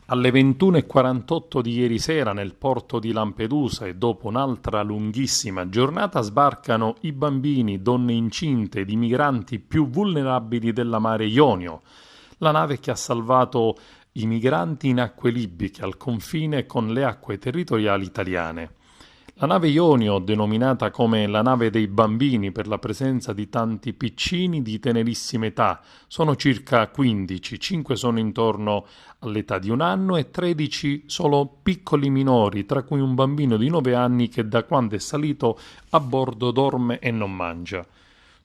Alle 21:48 di ieri sera nel porto di Lampedusa e dopo un'altra lunghissima giornata sbarcano i bambini, donne incinte ed i migranti più vulnerabili della Mare Ionio, la nave che ha salvato i migranti in acque libiche al confine con le acque territoriali italiane. La nave Ionio, denominata come la nave dei bambini per la presenza di tanti piccini di tenerissima età, sono circa 15, 5 sono intorno all'età di un anno e 13 solo piccoli minori, tra cui un bambino di 9 anni che da quando è salito a bordo dorme e non mangia.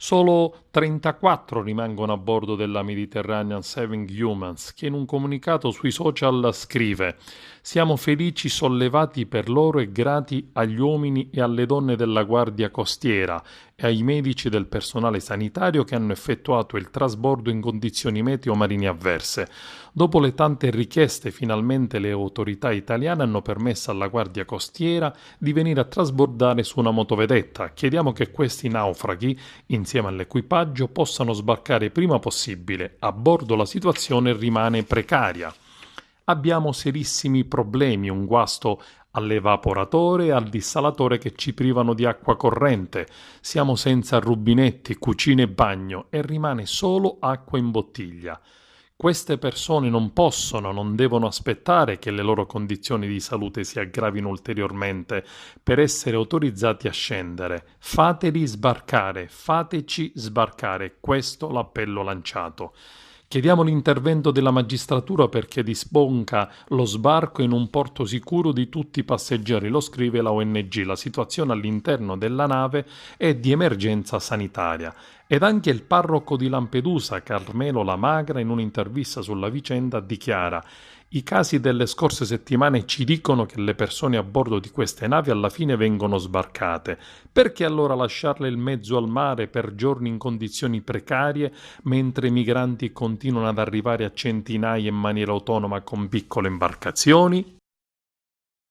Solo 34 rimangono a bordo della Mediterranean Saving Humans, che in un comunicato sui social scrive: «Siamo felici, sollevati per loro e grati agli uomini e alle donne della Guardia Costiera e ai medici del personale sanitario che hanno effettuato il trasbordo in condizioni meteo marini avverse. Dopo le tante richieste, finalmente le autorità italiane hanno permesso alla Guardia Costiera di venire a trasbordare su una motovedetta. Chiediamo che questi naufraghi, insieme all'equipaggio, possano sbarcare prima possibile. A bordo la situazione rimane precaria. Abbiamo serissimi problemi, un guasto all'evaporatore e al dissalatore che ci privano di acqua corrente. Siamo senza rubinetti, cucine e bagno e rimane solo acqua in bottiglia. Queste persone non possono, non devono aspettare che le loro condizioni di salute si aggravino ulteriormente per essere autorizzati a scendere. Fateli sbarcare, fateci sbarcare, questo l'appello lanciato. Chiediamo l'intervento della magistratura perché disponga lo sbarco in un porto sicuro di tutti i passeggeri, lo scrive la ONG. La situazione all'interno della nave è di emergenza sanitaria. Ed anche il parroco di Lampedusa, Carmelo La Magra, in un'intervista sulla vicenda dichiara: «I casi delle scorse settimane ci dicono che le persone a bordo di queste navi alla fine vengono sbarcate. Perché allora lasciarle in mezzo al mare per giorni in condizioni precarie, mentre i migranti continuano ad arrivare a centinaia in maniera autonoma con piccole imbarcazioni?»